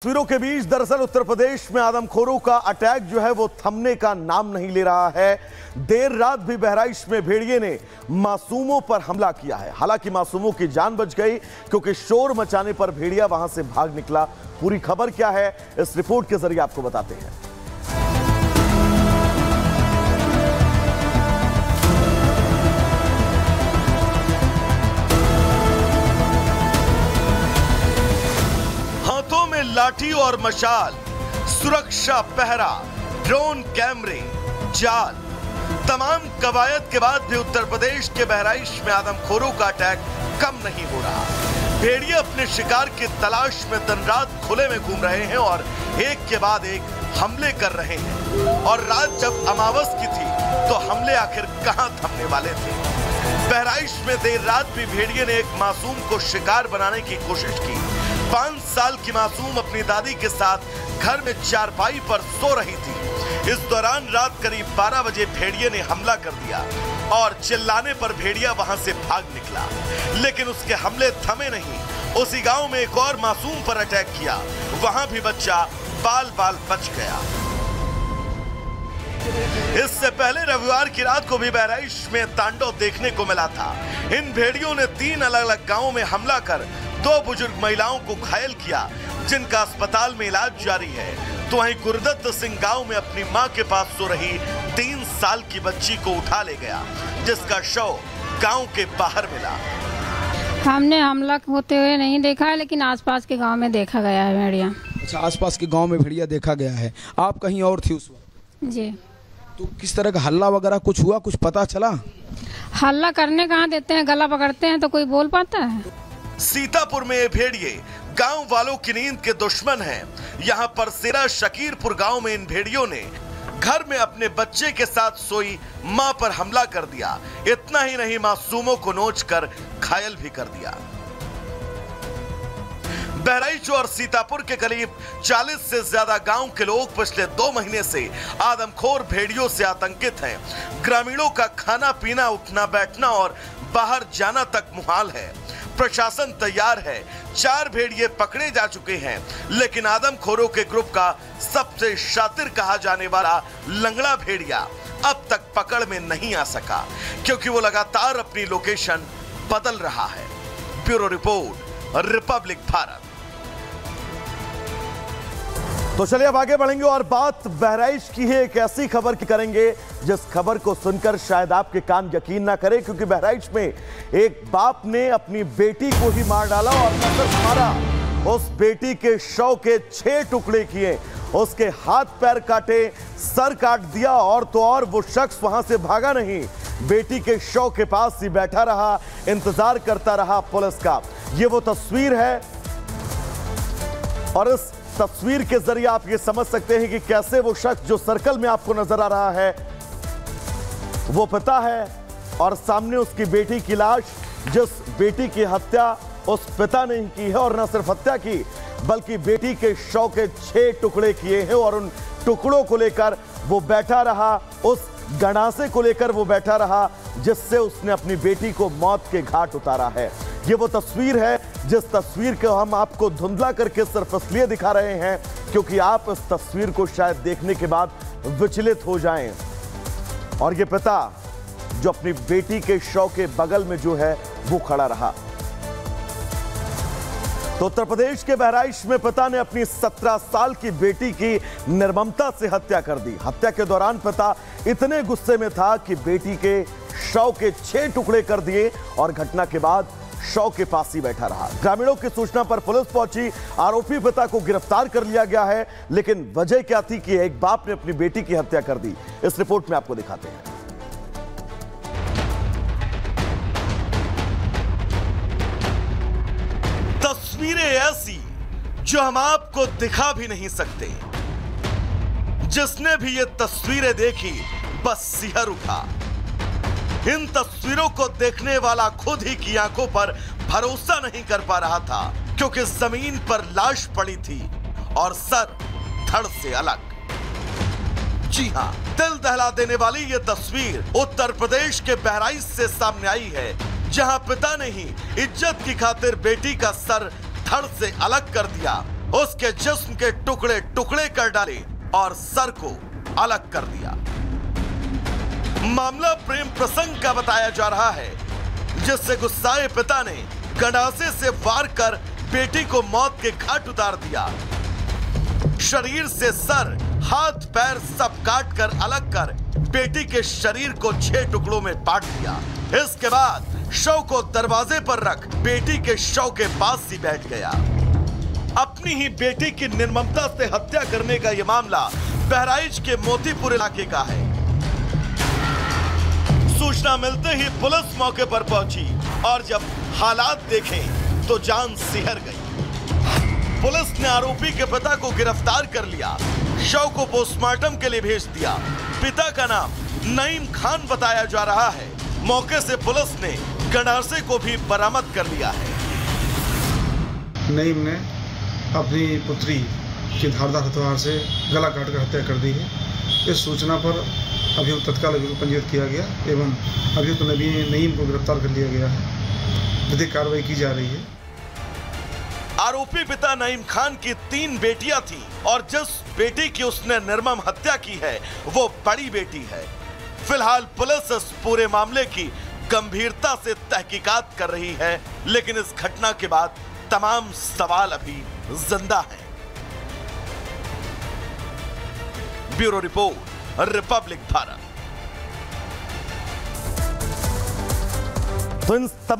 तस्वीरों के बीच दरअसल उत्तर प्रदेश में आदमखोरों का अटैक जो है वो थमने का नाम नहीं ले रहा है। देर रात भी बहराइच में भेड़िए ने मासूमों पर हमला किया है। हालांकि मासूमों की जान बच गई क्योंकि शोर मचाने पर भेड़िया वहां से भाग निकला। पूरी खबर क्या है इस रिपोर्ट के जरिए आपको बताते हैं। लाठी और मशाल, सुरक्षा पहरा, ड्रोन कैमरे, जाल, तमाम कवायद के बाद भी उत्तर प्रदेश के बहराइच में आदमखोरों का अटैक कम नहीं हो रहा। भेड़िए अपने शिकार की तलाश में दिन रात खुले में घूम रहे हैं और एक के बाद एक हमले कर रहे हैं। और रात जब अमावस की थी तो हमले आखिर कहां थमने वाले थे। बहराइच में देर रात भी भेड़िए ने एक मासूम को शिकार बनाने की कोशिश की। 5 साल की मासूम अपनी दादी के साथ घर में चारपाई पर सो रही थी। इस दौरान रात करीब 12 बजे भेड़िए ने हमला कर दिया और चिल्लाने पर भेड़िया वहां से भाग निकला, लेकिन उसके हमले थमे नहीं। उसी गांव में एक और मासूम पर अटैक किया, वहां भी बच्चा बाल बाल बच गया। इससे पहले रविवार की रात को भी बहराइच में तांडव देखने को मिला था। इन भेड़ियों ने 3 अलग अलग गांवों में हमला कर 2 बुजुर्ग महिलाओं को घायल किया, जिनका अस्पताल में इलाज जारी है। तो वहीं गुरदत्त सिंह गांव में अपनी मां के पास सो रही 3 साल की बच्ची को उठा ले गया, जिसका शव गांव के बाहर मिला। हमने हमला होते हुए नहीं देखा है, लेकिन आसपास के गांव में देखा गया है भेड़िया। अच्छा, आसपास के गांव में भेड़िया देखा गया है। आप कहीं और थी उस वक्त? जी। तो किस तरह का हल्ला वगैरह कुछ हुआ, कुछ पता चला? हल्ला करने कहाँ देते हैं, गला पकड़ते हैं तो कोई बोल पाता है। सीतापुर में ये भेड़िए गांव वालों की नींद के दुश्मन हैं। यहाँ पर सिरा शकीरपुर गांव में इन भेड़ियों ने घर में अपने बच्चे के साथ सोई मां पर हमला कर दिया। इतना ही नहीं, मासूमों को नोचकर घायल भी कर दिया। बहराइच और सीतापुर के करीब 40 से ज्यादा गांव के लोग पिछले 2 महीने से आदमखोर भेड़ियों से आतंकित हैं। ग्रामीणों का खाना पीना, उठना बैठना और बाहर जाना तक मुहाल है। प्रशासन तैयार है, 4 भेड़िए पकड़े जा चुके हैं, लेकिन आदमखोरों के ग्रुप का सबसे शातिर कहा जाने वाला लंगड़ा भेड़िया अब तक पकड़ में नहीं आ सका, क्योंकि वो लगातार अपनी लोकेशन बदल रहा है। Bureau report, Republic Bharat. तो चलिए अब आगे बढ़ेंगे और बात बहराइच की है। एक ऐसी खबर की करेंगे जिस खबर को सुनकर शायद आपके कान यकीन ना करें, क्योंकि बहराइच में एक बाप ने अपनी बेटी को ही मार डाला और न सिर्फ मारा, उस बेटी के शव के 6 टुकड़े किए, उसके हाथ पैर काटे, सर काट दिया। और तो और वो शख्स वहां से भागा नहीं, बेटी के शव के पास ही बैठा रहा, इंतजार करता रहा पुलिस का। ये वो तस्वीर है और इस तस्वीर के जरिए आप ये समझ सकते हैं कि कैसे वो शख्स जो सर्कल में आपको नजर आ रहा है वो पिता है और सामने उसकी बेटी की लाश, जिस बेटी की हत्या उस पिता ने की है। और न सिर्फ हत्या की, बल्कि बेटी के शव के 6 टुकड़े किए हैं और उन टुकड़ों को लेकर वो बैठा रहा, उस गणासे को लेकर वो बैठा रहा जिससे उसने अपनी बेटी को मौत के घाट उतारा है। ये वो तस्वीर है जिस तस्वीर को हम आपको धुंधला करके सिर्फ इसलिए दिखा रहे हैं क्योंकि आप इस तस्वीर को शायद देखने के बाद विचलित हो जाएं। और ये पिता जो अपनी बेटी के शव के बगल में जो है वो खड़ा रहा। तो उत्तर प्रदेश के बहराइच में पिता ने अपनी 17 साल की बेटी की निर्ममता से हत्या कर दी। हत्या के दौरान पिता इतने गुस्से में था कि बेटी के शव के 6 टुकड़े कर दिए और घटना के बाद शव के पास ही बैठा रहा। ग्रामीणों की सूचना पर पुलिस पहुंची, आरोपी पिता को गिरफ्तार कर लिया गया है। लेकिन वजह क्या थी कि एक बाप ने अपनी बेटी की हत्या कर दी, इस रिपोर्ट में आपको दिखाते हैं। तस्वीरें ऐसी जो हम आपको दिखा भी नहीं सकते। जिसने भी ये तस्वीरें देखी बस सिहर उठा। इन तस्वीरों को देखने वाला खुद ही की आंखों पर भरोसा नहीं कर पा रहा था, क्योंकि जमीन पर लाश पड़ी थी और सर धड़ से अलग। जी हां, दिल दहला देने वाली ये तस्वीर उत्तर प्रदेश के बहराइच से सामने आई है, जहां पिता ने ही इज्जत की खातिर बेटी का सर धड़ से अलग कर दिया उसके जिस्म के टुकड़े टुकड़े कर डाले और सर को अलग कर दिया। मामला प्रेम प्रसंग का बताया जा रहा है, जिससे गुस्साए पिता ने गंडासे से वार कर बेटी को मौत के घाट उतार दिया। शरीर से सर, हाथ पैर सब काट कर अलग कर बेटी के शरीर को 6 टुकड़ों में बांट दिया। इसके बाद शव को दरवाजे पर रख बेटी के शव के पास ही बैठ गया। अपनी ही बेटी की निर्ममता से हत्या करने का यह मामला बहराइच के मोतीपुर इलाके का है। सूचना मिलते ही पुलिस मौके पर पहुंची और जब हालात देखे तो जान सिहर गई। पुलिस ने आरोपी के पिता को गिरफ्तार कर लिया। शव को पोस्टमार्टम के लिए भेज दिया। पिता का नाम नईम खान बताया जा रहा है। मौके से पुलिस ने गंडासे को भी बरामद कर लिया है। नईम ने अपनी पुत्री की धारदार हथियार से गला काटकर हत्या कर दी है। इस सूचना पर अभियुक्त तत्काल अभियुक्त पंजीकृत किया गया एवं अभियुक्त नईम को गिरफ्तार कर लिया गया है। विधिक कार्रवाई की जा रही है। आरोपी पिता नईम खान की 3 बेटियां थीं और जिस बेटी की उसने निर्मम हत्या की है वो बड़ी बेटी है। फिलहाल पुलिस इस पूरे मामले की गंभीरता से तहकीकात कर रही है, लेकिन इस घटना के बाद तमाम सवाल अभी जिंदा हैं। Bureau report, Republic Bharat. तो इन तमाम